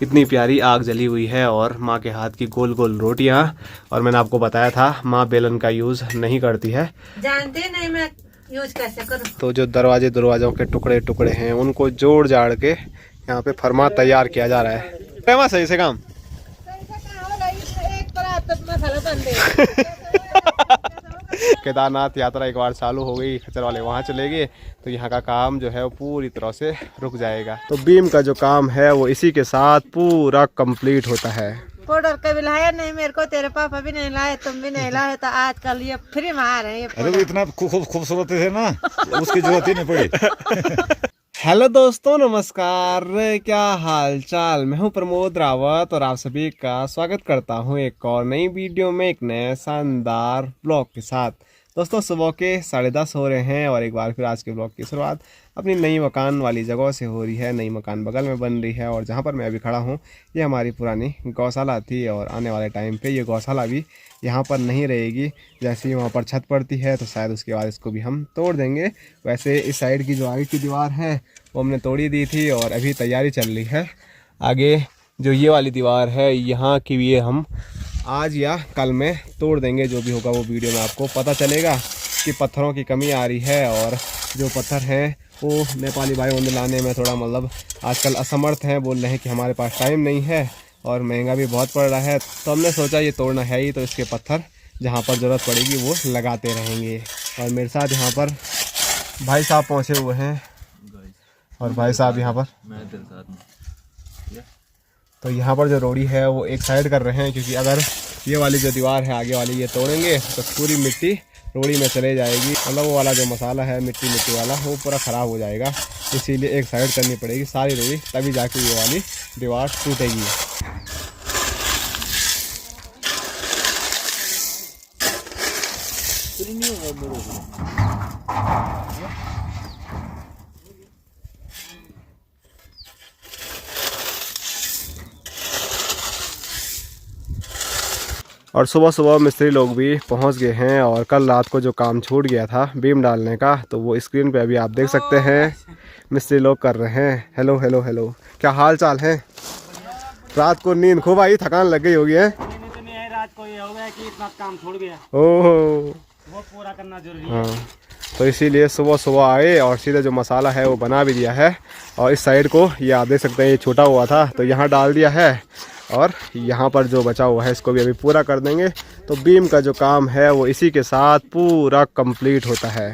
कितनी प्यारी आग जली हुई है और माँ के हाथ की गोल गोल रोटियाँ। और मैंने आपको बताया था माँ बेलन का यूज़ नहीं करती है, जानते नहीं मैं यूज कैसे करूं। तो जो दरवाज़ों के टुकड़े टुकड़े हैं उनको जोड़ जाड़ के यहाँ पे फरमा तैयार किया जा रहा है। सही से काम केदारनाथ यात्रा एक बार चालू हो गई, खच्चर वाले वहाँ चले गए तो यहाँ का काम जो है वो पूरी तरह से रुक जाएगा। तो बीम का जो काम है वो इसी के साथ पूरा कंप्लीट होता है। पाउडर कभी लाया नहीं मेरे को, तेरे पापा भी नहीं लाए, तुम भी नहीं लाए, तो आजकल ये फ्री में आ रहे हैं। अरे वो इतना खूबसूरत थे ना, उसकी जरूरत ही नहीं पड़ी। हेलो दोस्तों, नमस्कार, क्या हाल चाल। मैं हूं प्रमोद रावत और आप सभी का स्वागत करता हूं एक और नई वीडियो में, एक नए शानदार ब्लॉग के साथ। दोस्तों सुबह के 10:30 हो रहे हैं और एक बार फिर आज के ब्लॉग की शुरुआत अपनी नई मकान वाली जगह से हो रही है। नई मकान बगल में बन रही है और जहां पर मैं अभी खड़ा हूं ये हमारी पुरानी गौशाला थी और आने वाले टाइम पे ये गौशाला भी यहाँ पर नहीं रहेगी। जैसे ही वहाँ पर छत पड़ती है तो शायद उसके बाद इसको भी हम तोड़ देंगे। वैसे इस साइड की जो आगे की दीवार है वो हमने तोड़ी दी थी और अभी तैयारी चल रही है। आगे जो ये वाली दीवार है यहाँ की भी हम आज या कल में तोड़ देंगे। जो भी होगा वो वीडियो में आपको पता चलेगा कि पत्थरों की कमी आ रही है और जो पत्थर हैं वो नेपाली भाई उन्हें लाने में थोड़ा मतलब आजकल असमर्थ हैं। बोल रहे हैं कि हमारे पास टाइम नहीं है और महंगा भी बहुत पड़ रहा है। तो हमने सोचा ये तोड़ना है ही तो इसके पत्थर जहाँ पर ज़रूरत पड़ेगी वो लगाते रहेंगे। और मेरे साथ यहाँ पर भाई साहब पहुँचे हुए हैं और भाई साहब यहाँ पर तो यहाँ पर जो रोड़ी है वो एक साइड कर रहे हैं, क्योंकि अगर ये वाली जो दीवार है आगे वाली ये तोड़ेंगे तो पूरी मिट्टी रोड़ी में चले जाएगी। मतलब वो वाला जो मसाला है मिट्टी वाला वो पूरा ख़राब हो जाएगा। इसीलिए एक साइड करनी पड़ेगी सारी रोड़ी, तभी जाके ये वाली दीवार टूटेगी। और सुबह सुबह मिस्त्री लोग भी पहुंच गए हैं और कल रात को जो काम छूट गया था बीम डालने का तो वो स्क्रीन पे अभी आप देख सकते हैं मिस्त्री लोग कर रहे हैं। हेलो हेलो हेलो, क्या हाल चाल है? रात को नींद खूब आई, थकान लग गई होगी है? नहीं, रात को ये हो गया कि इतना काम छूट गया, ओहो वो पूरा करना जरूरी है। हाँ, तो इसीलिए सुबह सुबह आए और सीधे जो मसाला है वो बना भी दिया है। और इस साइड को ये आप देख सकते हैं ये छोटा हुआ था तो यहाँ डाल दिया है और यहाँ पर जो बचा हुआ है इसको भी अभी पूरा कर देंगे। तो बीम का जो काम है वो इसी के साथ पूरा कंप्लीट होता है।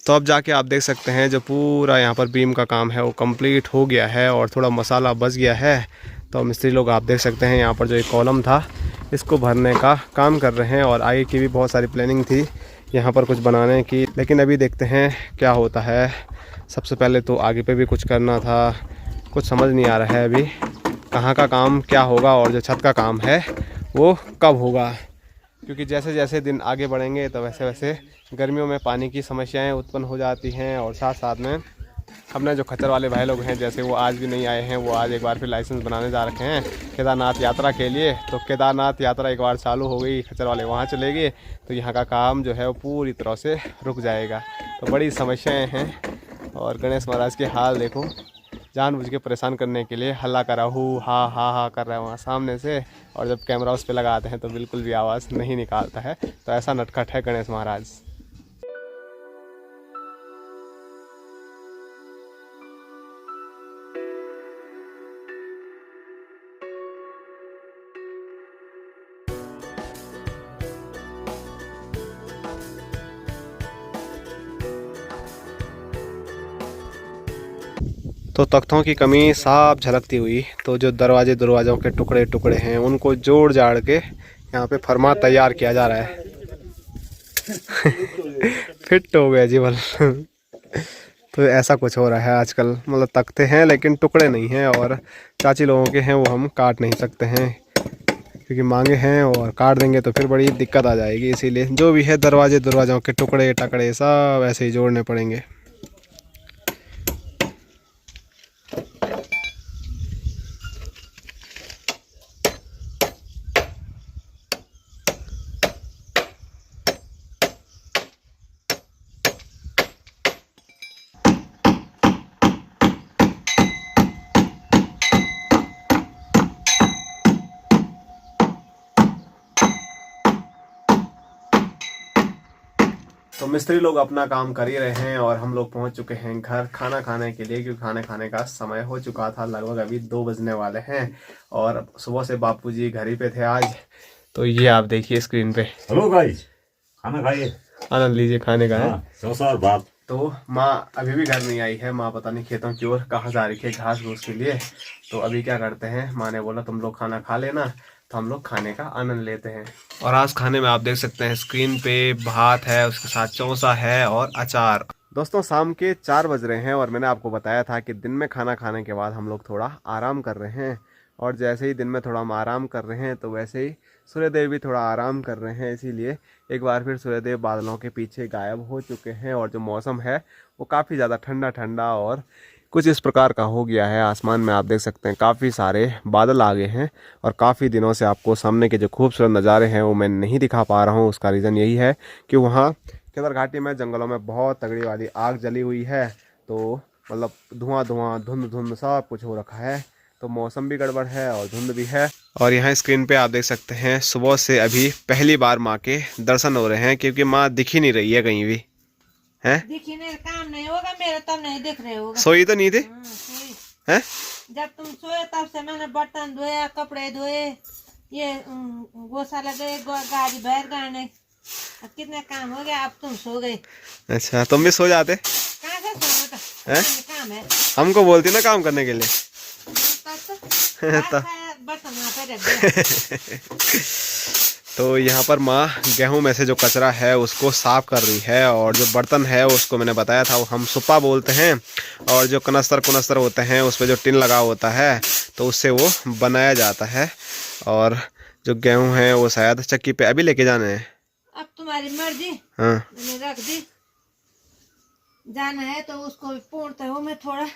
तो अब जाके आप देख सकते हैं जो पूरा यहाँ पर बीम का काम है वो कंप्लीट हो गया है और थोड़ा मसाला बच गया है। तो मिस्त्री लोग आप देख सकते हैं यहाँ पर जो एक कॉलम था इसको भरने का काम कर रहे हैं और आगे की भी बहुत सारी प्लानिंग थी यहाँ पर कुछ बनाने की, लेकिन अभी देखते हैं क्या होता है। सबसे पहले तो आगे पे भी कुछ करना था, कुछ समझ नहीं आ रहा है अभी कहाँ का काम क्या होगा और जो छत का काम है वो कब होगा, क्योंकि जैसे जैसे दिन आगे बढ़ेंगे तो वैसे वैसे गर्मियों में पानी की समस्याएं उत्पन्न हो जाती हैं। और साथ साथ में अपने जो खच्चर वाले भाई लोग हैं जैसे वो आज भी नहीं आए हैं, वो आज एक बार फिर लाइसेंस बनाने जा रखे हैं केदारनाथ यात्रा के लिए। तो केदारनाथ यात्रा एक बार चालू हो गई, खच्चर वाले वहाँ चले गए तो यहाँ का काम जो है वो पूरी तरह से रुक जाएगा। तो बड़ी समस्याएँ हैं और गणेश महाराज के हाल देखो, जानबूझ के परेशान करने के लिए हल्ला कर रहा हूँ, हा कर रहा है वहाँ सामने से। और जब कैमरा उस पर लगाते हैं तो बिल्कुल भी आवाज़ नहीं निकालता है। तो ऐसा नटखट है गणेश महाराज। तो तख्तों की कमी साफ झलकती हुई, तो जो दरवाज़ों के टुकड़े टुकड़े हैं उनको जोड़ जाड़ के यहाँ पे फरमा तैयार किया जा रहा है। फिट हो गया जीवन। तो ऐसा कुछ हो रहा है आजकल, मतलब तख्ते हैं लेकिन टुकड़े नहीं हैं और चाची लोगों के हैं वो हम काट नहीं सकते हैं क्योंकि मांगे हैं और काट देंगे तो फिर बड़ी दिक्कत आ जाएगी, इसीलिए जो भी है दरवाज़ों के टुकड़े टकड़े सब ऐसे ही जोड़ने पड़ेंगे। तो मिस्त्री लोग अपना काम कर ही रहे हैं और हम लोग पहुंच चुके हैं घर खाना खाने के लिए, क्योंकि खाना खाने का समय हो चुका था। लगभग अभी 2 बजने वाले हैं और सुबह से बापूजी घर ही पे थे आज। तो ये आप देखिए स्क्रीन पे। हेलो गाइस, खाना खाइए, आनंद लीजिए खाने का। है समोसा और भात। तो माँ अभी भी घर नहीं आई है। माँ पता नहीं खेतों की ओर कहाँ जा रही है घास घूस के लिए। तो अभी क्या करते हैं, माँ ने बोला तुम लोग खाना खा लेना, तो हम लोग खाने का आनंद लेते हैं। और आज खाने में आप देख सकते हैं स्क्रीन पे भात है, उसके साथ चौसा है और अचार। दोस्तों शाम के 4 बज रहे हैं और मैंने आपको बताया था कि दिन में खाना खाने के बाद हम लोग थोड़ा आराम कर रहे हैं। और जैसे ही दिन में थोड़ा हम आराम कर रहे हैं तो वैसे ही सूर्यदेव भी थोड़ा आराम कर रहे हैं। इसीलिए एक बार फिर सूर्यदेव बादलों के पीछे गायब हो चुके हैं और जो मौसम है वो काफ़ी ज़्यादा ठंडा ठंडा और कुछ इस प्रकार का हो गया है। आसमान में आप देख सकते हैं काफ़ी सारे बादल आ गए हैं और काफ़ी दिनों से आपको सामने के जो खूबसूरत नज़ारे हैं वो मैं नहीं दिखा पा रहा हूँ। उसका रीज़न यही है कि वहाँ केदार घाटी में जंगलों में बहुत तगड़ी वाली आग जली हुई है। तो मतलब धुआं धुआं धुंध धुंध सब कुछ हो रखा है। तो मौसम भी गड़बड़ है और धुंध भी है। और यहाँ स्क्रीन पे आप देख सकते हैं सुबह से अभी पहली बार माँ के दर्शन हो रहे हैं, क्योंकि माँ दिख ही नहीं रही है कहीं भी। है दिखने काम नहीं होगा मेरा, तब नहीं दिख रहे होगा। सोई तो नहीं थे? सोई। हैं? जब तुम सोए तब से मैंने बर्तन धोया, कपड़े धोए, ये गोशाला गए, गाड़ी भर गाने, कितने काम हो गया। अब तुम सो गए। अच्छा तुम भी सो जाते? कहाँ से सोना था, काम है। हमको बोलती ना काम करने के लिए। बर्तन वहाँ पे रख दिया। तो यहाँ पर माँ गेहूं में से जो कचरा है उसको साफ कर रही है और जो बर्तन है उसको मैंने बताया था वो हम सुप्पा बोलते हैं। और जो कनस्तर होते हैं उस पर जो टिन लगा होता है तो उससे वो बनाया जाता है। और जो गेहूं है वो शायद चक्की पे अभी लेके जाने हैं। अब तुम्हारी मर्जी। हाँ मैंने रख दी। जाना है तो उसको भी पूर्णते हो मैं थोड़ा,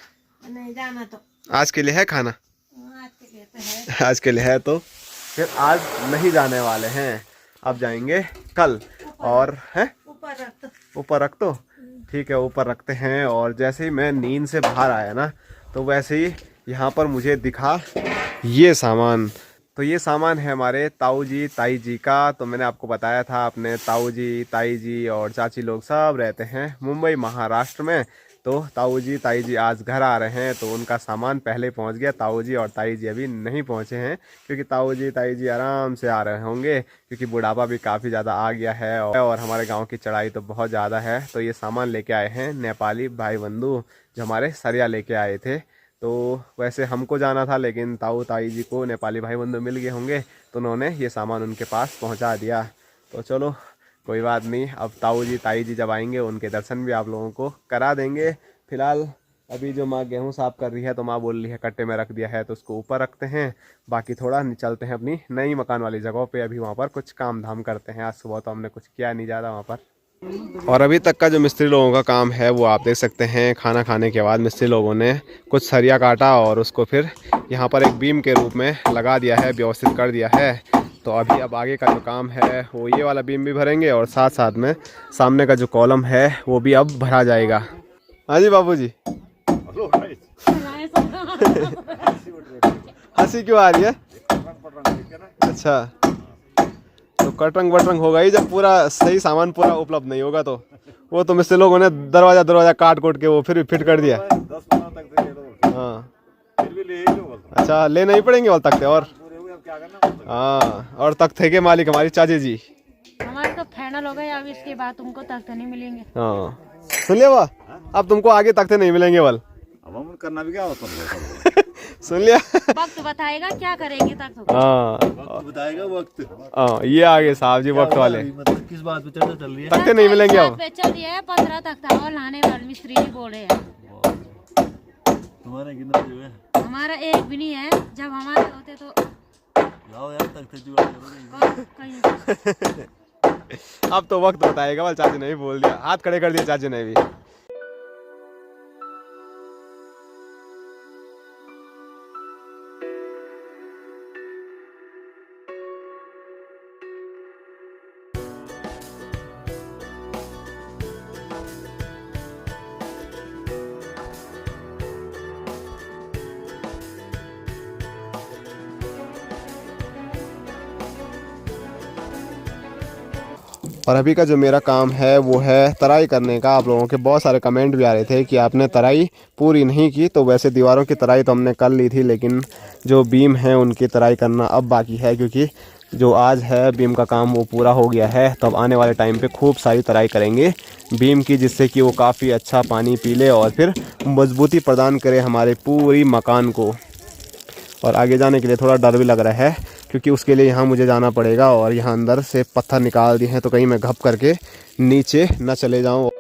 नहीं जाना तो आज के लिए है खाना। आज के लिए तो है। आज के लिए है तो फिर आज नहीं जाने वाले हैं, अब जाएंगे कल। और हैं ऊपर रख दो, ठीक है ऊपर रखते हैं। और जैसे ही मैं नींद से बाहर आया ना तो वैसे ही यहाँ पर मुझे दिखा ये सामान। तो ये सामान है हमारे ताऊ जी ताई जी का। तो मैंने आपको बताया था अपने ताऊ जी ताई जी और चाची लोग सब रहते हैं मुंबई महाराष्ट्र में। तो ताऊ जी ताई जी आज घर आ रहे हैं तो उनका सामान पहले पहुंच गया। ताऊ जी और ताई जी अभी नहीं पहुंचे हैं, क्योंकि ताऊ जी ताई जी आराम से आ रहे होंगे, क्योंकि बुढ़ापा भी काफ़ी ज़्यादा आ गया है और हमारे गांव की चढ़ाई तो बहुत ज़्यादा है। तो ये सामान लेके आए हैं नेपाली भाई बंधु जो हमारे सरिया लेके आए थे। तो वैसे हमको जाना था लेकिन ताऊ ताई जी को नेपाली भाई बंधु मिल गए होंगे तो उन्होंने ये सामान उनके पास पहुँचा दिया। तो चलो कोई बात नहीं, अब ताऊ जी ताई जी जब आएंगे उनके दर्शन भी आप लोगों को करा देंगे। फिलहाल अभी जो माँ गेहूं साफ कर रही है तो माँ बोल रही है कट्टे में रख दिया है तो उसको ऊपर रखते हैं। बाकी थोड़ा चलते हैं अपनी नई मकान वाली जगह पे, अभी वहाँ पर कुछ काम धाम करते हैं। आज सुबह तो हमने कुछ किया नहीं ज़्यादा वहाँ पर। और अभी तक का जो मिस्त्री लोगों का काम है वो आप देख सकते हैं। खाना खाने के बाद मिस्त्री लोगों ने कुछ सरिया काटा और उसको फिर यहाँ पर एक बीम के रूप में लगा दिया है, व्यवस्थित कर दिया है। तो अभी अब आगे का जो काम है वो ये वाला बीम भी भरेंगे और साथ साथ में सामने का जो कॉलम है वो भी अब भरा जाएगा। हाँ जी बाबूजी। हंसी क्यों आ रही है? अच्छा तो कटरंग वटरंग होगा ही जब पूरा सही सामान पूरा उपलब्ध नहीं होगा। तो वो तो मिस्त्री लोगों ने दरवाजा काट के वो फिर फिट कर दिया। 10-15 तक। हाँ फिर भी ले लो। अच्छा लेना ही पड़ेंगे वाले तख्ते। और हाँ और तख्ते के मालिक हमारी चाची जी। हमारे तो फाइनल हो गए, अब इसके बाद तुमको तख्ते नहीं मिलेंगे। हाँ सुन लिया वाह, अब तुमको आगे तख्ते नहीं मिलेंगे वाल। अब हम करना भी क्या होता है। सुन लिया। वक्त बताएगा क्या करेंगे तक। हाँ वक्त बताएगा वक्त। हाँ ये आगे साहब जी वक्त वाले। मतलब किस बात पे चर्चा चल रही है? तख्ते नहीं मिलेंगे अब। पे चल रही है 15 तख्ता और लाने वाले मिस्त्री जी बोल रहे हैं। तुम्हारे कितने जो है? हमारा एक भी नहीं है, जब हमारे होते तो कहीं अब तो वक्त बताएगा, वाल चाची ने भी बोल दिया, हाथ खड़े कर दिए चाची ने भी। और अभी का जो मेरा काम है वो है तराई करने का। आप लोगों के बहुत सारे कमेंट भी आ रहे थे कि आपने तराई पूरी नहीं की। तो वैसे दीवारों की तराई तो हमने कर ली थी, लेकिन जो बीम है उनकी तराई करना अब बाकी है, क्योंकि जो आज है बीम का काम वो पूरा हो गया है। तो अब आने वाले टाइम पे खूब सारी तराई करेंगे बीम की, जिससे कि वो काफ़ी अच्छा पानी पी ले और फिर मजबूती प्रदान करे हमारे पूरी मकान को। और आगे जाने के लिए थोड़ा डर भी लग रहा है, क्योंकि उसके लिए यहाँ मुझे जाना पड़ेगा और यहाँ अंदर से पत्थर निकाल दिए हैं, तो कहीं मैं घप करके नीचे न चले जाऊँ।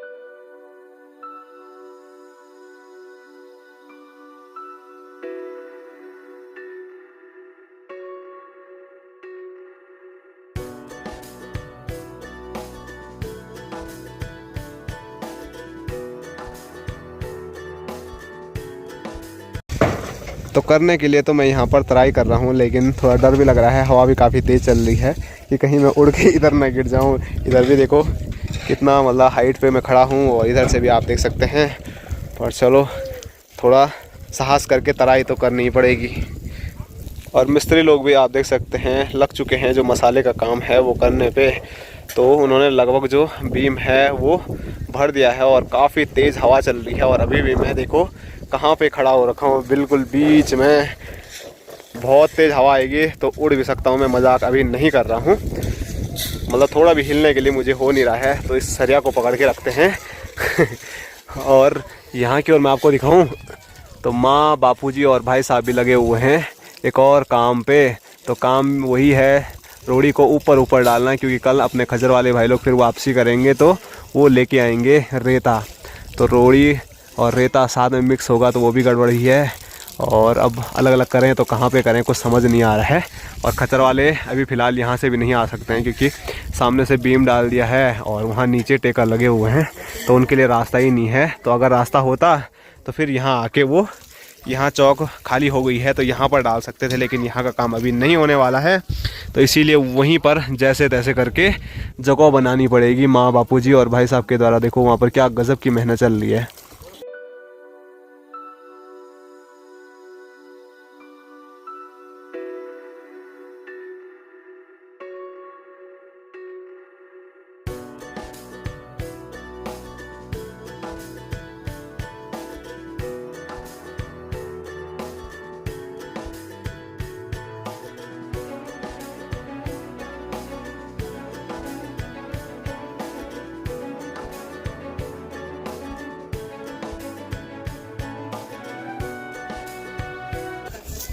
तो करने के लिए तो मैं यहाँ पर ट्राई कर रहा हूँ, लेकिन थोड़ा डर भी लग रहा है। हवा भी काफ़ी तेज़ चल रही है कि कहीं मैं उड़ के इधर ना गिर जाऊँ। इधर भी देखो कितना मतलब हाइट पे मैं खड़ा हूँ, और इधर से भी आप देख सकते हैं। और चलो थोड़ा साहस करके तराई तो करनी ही पड़ेगी। और मिस्त्री लोग भी आप देख सकते हैं लग चुके हैं जो मसाले का काम है वो करने पे। तो उन्होंने लगभग जो बीम है वो भर दिया है, और काफ़ी तेज़ हवा चल रही है। और अभी भी मैं देखो कहाँ पे खड़ा हो रखा हूँ, बिल्कुल बीच में। बहुत तेज़ हवा आएगी तो उड़ भी सकता हूँ, मैं मजाक अभी नहीं कर रहा हूँ। मतलब थोड़ा भी हिलने के लिए मुझे हो नहीं रहा है, तो इस सरिया को पकड़ के रखते हैं। और यहाँ की ओर मैं आपको दिखाऊँ तो माँ, बापूजी और भाई साहब भी लगे हुए हैं एक और काम पे। तो काम वही है रोड़ी को ऊपर ऊपर डालना, क्योंकि कल अपने खजर वाले भाई लोग फिर वापसी करेंगे तो वो लेके आएंगे रेता। तो रोड़ी और रेता साथ में मिक्स होगा तो वो भी गड़बड़ ही है। और अब अलग अलग करें तो कहाँ पे करें कुछ समझ नहीं आ रहा है। और खच्चर वाले अभी फ़िलहाल यहाँ से भी नहीं आ सकते हैं, क्योंकि सामने से बीम डाल दिया है और वहाँ नीचे टेकर लगे हुए हैं, तो उनके लिए रास्ता ही नहीं है। तो अगर रास्ता होता तो फिर यहाँ आके वो, यहाँ चौक खाली हो गई है तो यहाँ पर डाल सकते थे, लेकिन यहाँ का काम अभी नहीं होने वाला है। तो इसीलिए वहीं पर जैसे तैसे करके जगह बनानी पड़ेगी माँ, बापूजी और भाई साहब के द्वारा। देखो वहाँ पर क्या गज़ब की मेहनत चल रही है।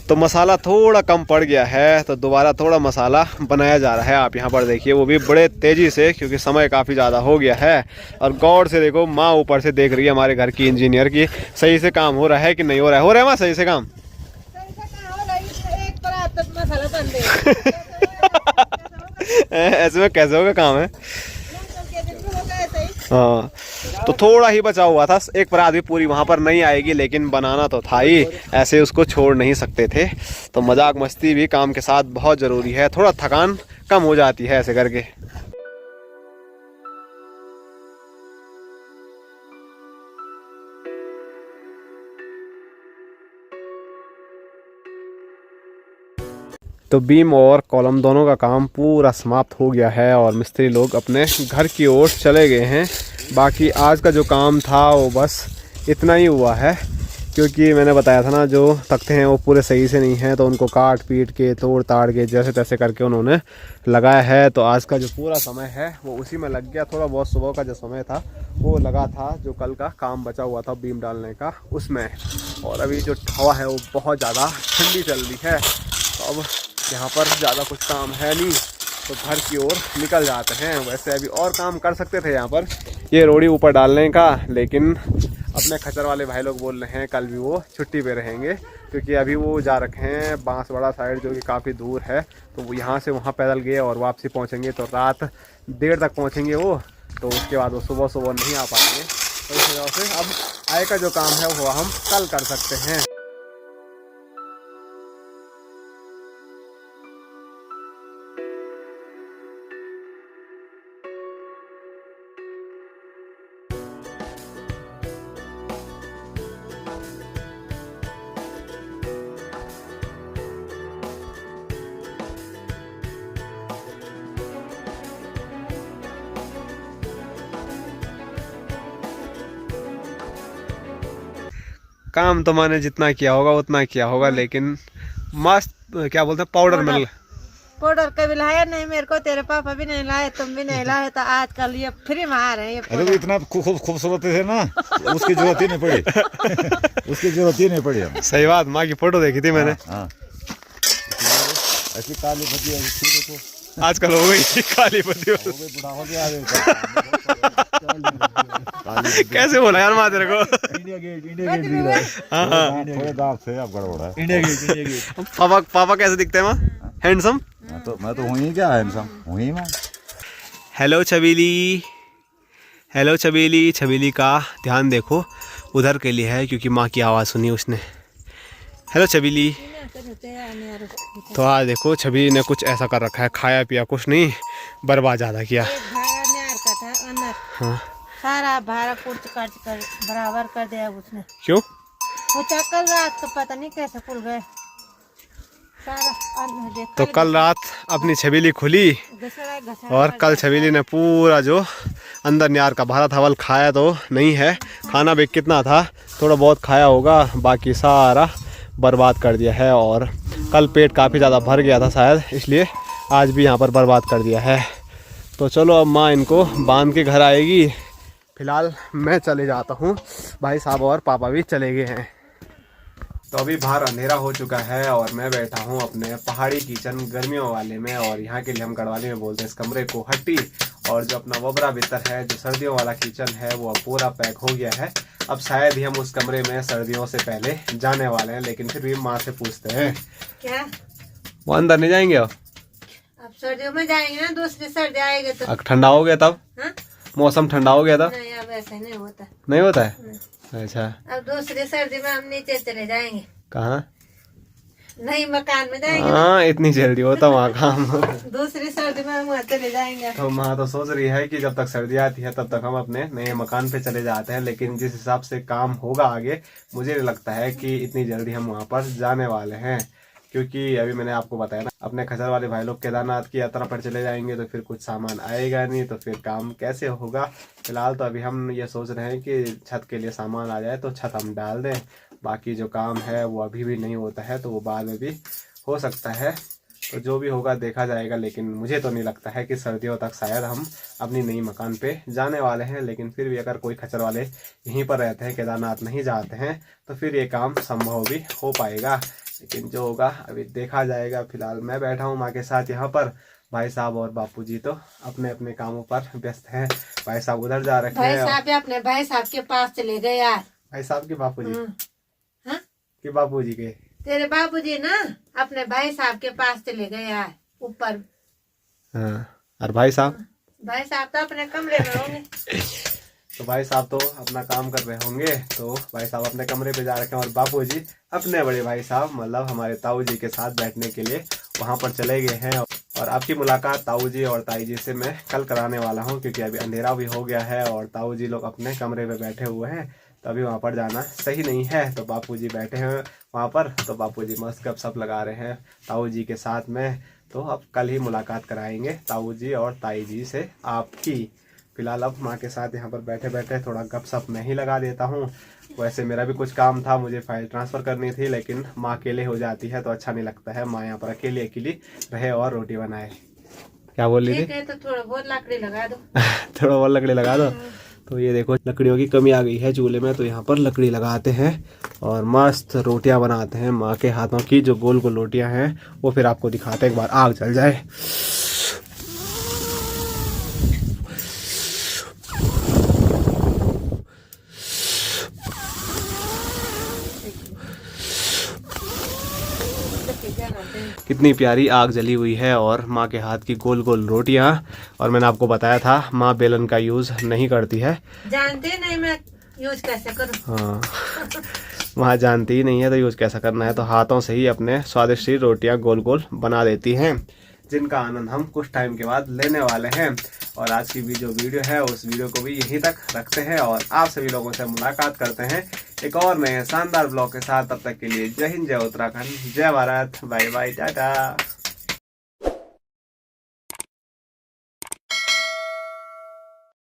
तो मसाला थोड़ा कम पड़ गया है, तो दोबारा थोड़ा मसाला बनाया जा रहा है। आप यहाँ पर देखिए, वो भी बड़े तेज़ी से, क्योंकि समय काफ़ी ज़्यादा हो गया है। और गौर से देखो, माँ ऊपर से देख रही है हमारे घर की इंजीनियर की सही से काम हो रहा है कि नहीं हो रहा है। हो रहा है माँ सही से काम? ऐसे में कैसे होगा काम है? हाँ, तो थोड़ा ही बचा हुआ था, एक परात भी पूरी वहाँ पर नहीं आएगी, लेकिन बनाना तो था ही, ऐसे उसको छोड़ नहीं सकते थे। तो मजाक मस्ती भी काम के साथ बहुत ज़रूरी है, थोड़ा थकान कम हो जाती है ऐसे करके। तो बीम और कॉलम दोनों का काम पूरा समाप्त हो गया है, और मिस्त्री लोग अपने घर की ओर चले गए हैं। बाकी आज का जो काम था वो बस इतना ही हुआ है, क्योंकि मैंने बताया था ना जो तख्ते हैं वो पूरे सही से नहीं हैं, तो उनको काट पीट के तोड़ ताड़ के जैसे तैसे करके उन्होंने लगाया है। तो आज का जो पूरा समय है वो उसी में लग गया। थोड़ा बहुत सुबह का जो समय था वो लगा था जो कल का काम बचा हुआ था बीम डालने का उसमें। और अभी जो हवा है वो बहुत ज़्यादा ठंडी चल रही है। तो अब यहाँ पर ज़्यादा कुछ काम है नहीं, तो घर की ओर निकल जाते हैं। वैसे अभी और काम कर सकते थे यहाँ पर, ये रोड़ी ऊपर डालने का, लेकिन अपने खच्चर वाले भाई लोग बोल रहे हैं कल भी वो छुट्टी पे रहेंगे, क्योंकि अभी वो जा रखे हैं बांसवाड़ा साइड जो कि काफ़ी दूर है। तो वो यहाँ से वहाँ पैदल गए और वापसी पहुँचेंगे तो रात 1:30 तक पहुँचेंगे वो। तो उसके बाद वो सुबह सुबह नहीं आ पाएंगे, तो इस वजह से अब आय का जो काम है वो हम कल कर सकते हैं। काम तो मैंने जितना किया होगा उतना किया होगा, लेकिन मस्त क्या बोलते हैं पाउडर मिल। पाउडर कभी लाया नहीं मेरे को, तेरे पापा भी नहीं लाए, तुम भी नहीं लाए, तो आजकल ये फ्री में आ रहे हैं। अरे वो इतना खूबसूरत थे ना, उसकी जरूरत ही नहीं पड़ी। उसकी जरूरत ही नहीं पड़ी हमें। सही बात, माँ की फोटो देखी थी मैंने। हाँ, ऐसी काली पति ऐसी तो आजकल हो गई काली पति। बुढ़ा हो गया। कैसे बोला यार माँ तेरे को? इंडिया गेट हाँ थोड़े दांत से अब गड़बड़ है। इंडिया गेट पापा कैसे दिखते हैं माँ? हैंडसम? मैं तो हूँ ही क्या हैंडसम हूँ ही मैं। हेलो छबीली, हेलो छबीली। छबीली का ध्यान देखो उधर के लिए है, क्योंकि माँ की आवाज़ सुनी उसने। हेलो छबीली। तो आज देखो छबीली ने कुछ ऐसा कर रखा है, खाया पिया कुछ नहीं, बर्बाद ज़्यादा किया। हाँ सारा भाड़ा कुर्च काट कर बराबर कर दिया उसने। क्यों? वो कल रात तो पता नहीं कैसे खुल गए सारा। तो कल रात अपनी छबीली खुली और कल छबीली ने पूरा जो अंदर न्यार का भरा था वल खाया तो नहीं है। खाना भी कितना था, थोड़ा बहुत खाया होगा, बाकी सारा बर्बाद कर दिया है। और कल पेट काफ़ी ज़्यादा भर गया था शायद, इसलिए आज भी यहाँ पर बर्बाद कर दिया है। तो चलो अब माँ इनको बांध के घर आएगी। फ़िलहाल मैं चले जाता हूँ, भाई साहब और पापा भी चले गए हैं। तो अभी बाहर अंधेरा हो चुका है और मैं बैठा हूँ अपने पहाड़ी किचन गर्मियों वाले में, और यहाँ के लिए हम गढ़वाली में बोलते हैं इस कमरे को हट्टी। और जो अपना वबरा बिस्तर है, जो सर्दियों वाला किचन है, वो अब पूरा पैक हो गया है। अब शायद ही हम उस कमरे में सर्दियों से पहले जाने वाले हैं, लेकिन फिर भी माँ से पूछते हैं। क्या वो अंदर नहीं जाएंगे? अब सर्दियों में जाएंगे ना, दूसरी सर्दी आएगी तो ठंडा हो गया तब। हाँ? मौसम ठंडा हो गया तब। नहीं अब ऐसा नहीं होता। नहीं होता है? अच्छा, अब दूसरी सर्दी में हम नीचे चले जाएंगे। कहाँ? नहीं मकान में जाएंगे। हाँ इतनी जल्दी होता वहाँ काम। दूसरी सर्दी में हम वहाँ चले जाएंगे। तो माँ तो सोच रही है कि जब तक सर्दी आती है तब तक हम अपने नए मकान पे चले जाते हैं, लेकिन जिस हिसाब से काम होगा आगे, मुझे नहीं लगता है कि इतनी जल्दी हम वहाँ पर जाने वाले हैं। क्योंकि अभी मैंने आपको बताया ना, अपने खच्चर वाले भाई लोग केदारनाथ की यात्रा पर चले जाएंगे तो फिर कुछ सामान आएगा नहीं, तो फिर काम कैसे होगा। फिलहाल तो अभी हम ये सोच रहे हैं कि छत के लिए सामान आ जाए तो छत हम डाल दें, बाकी जो काम है वो अभी भी नहीं होता है तो वो बाद में भी हो सकता है। तो जो भी होगा देखा जाएगा, लेकिन मुझे तो नहीं लगता है कि सर्दियों तक शायद हम अपनी नई मकान पे जाने वाले हैं। लेकिन फिर भी अगर कोई खच्चर वाले यहीं पर रहते हैं, केदारनाथ नहीं जाते हैं, तो फिर ये काम संभव भी हो पाएगा। लेकिन जो होगा अभी देखा जाएगा। फिलहाल मैं बैठा हूँ माँ के साथ यहाँ पर, भाई साहब और बापूजी तो अपने अपने कामों पर व्यस्त हैं। भाई साहब उधर जा रखे हैं। भाई साहब अपने भाई साहब के पास चले गए यार। भाई साहब के बापूजी? हाँ? के बापूजी के? तेरे बाबूजी ना अपने भाई साहब के पास चले गए यार ऊपर। हाँ, और भाई साहब? भाई साहब तो अपने कमरे में होंगे। तो भाई साहब तो अपना काम कर रहे होंगे, तो भाई साहब अपने कमरे पे जा रखे हैं और बापूजी अपने बड़े भाई साहब मतलब हमारे ताऊ जी के साथ बैठने के लिए वहाँ पर चले गए हैं। और आपकी मुलाकात ताऊ जी और ताई जी से मैं कल कराने वाला हूँ, क्योंकि अभी अंधेरा भी हो गया है और ताऊ जी लोग अपने कमरे में बैठे हुए हैं, तो अभी वहाँ पर जाना सही नहीं है। तो बापूजी बैठे हैं वहाँ पर, तो बापूजी मस्त गपशप लगा रहे हैं ताऊ जी के साथ में। तो अब कल ही मुलाकात कराएंगे ताऊ जी और ताई जी से आपकी। फिलहाल अब माँ के साथ यहाँ पर बैठे बैठे थोड़ा गपशप मैं ही लगा देता हूँ। वैसे मेरा भी कुछ काम था, मुझे फाइल ट्रांसफ़र करनी थी, लेकिन माँ अकेले हो जाती है तो अच्छा नहीं लगता है। माँ यहाँ पर अकेली अकेली रहे और रोटी बनाए। क्या बोल रही थी? तो थोड़ा बहुत लकड़ी लगा दो। थोड़ा और लकड़ी लगा दो। तो ये देखो लकड़ियों की कमी आ गई है चूल्हे में, तो यहाँ पर लकड़ी लगाते हैं और मस्त रोटियां बनाते हैं। माँ के हाथों की जो गोल गोल रोटियां हैं वो फिर आपको दिखाते हैं, एक बार आग जल जाए। इतनी प्यारी आग जली हुई है और माँ के हाथ की गोल गोल रोटियाँ। और मैंने आपको बताया था माँ बेलन का यूज़ नहीं करती है। जानते नहीं मैं यूज कैसे करूँ। हाँ वहाँ जानती ही नहीं है तो यूज़ कैसा करना है, तो हाथों से ही अपने स्वादिष्ट रोटियां गोल गोल बना देती हैं, जिनका आनंद हम कुछ टाइम के बाद लेने वाले हैं। और आज की भी जो वीडियो है उस वीडियो को भी यहीं तक रखते हैं और आप सभी लोगों से मुलाकात करते हैं एक और नए शानदार ब्लॉग के साथ। तब तक के लिए जय हिंद, जय उत्तराखंड, जय भारत, बाय बाय, टाटा।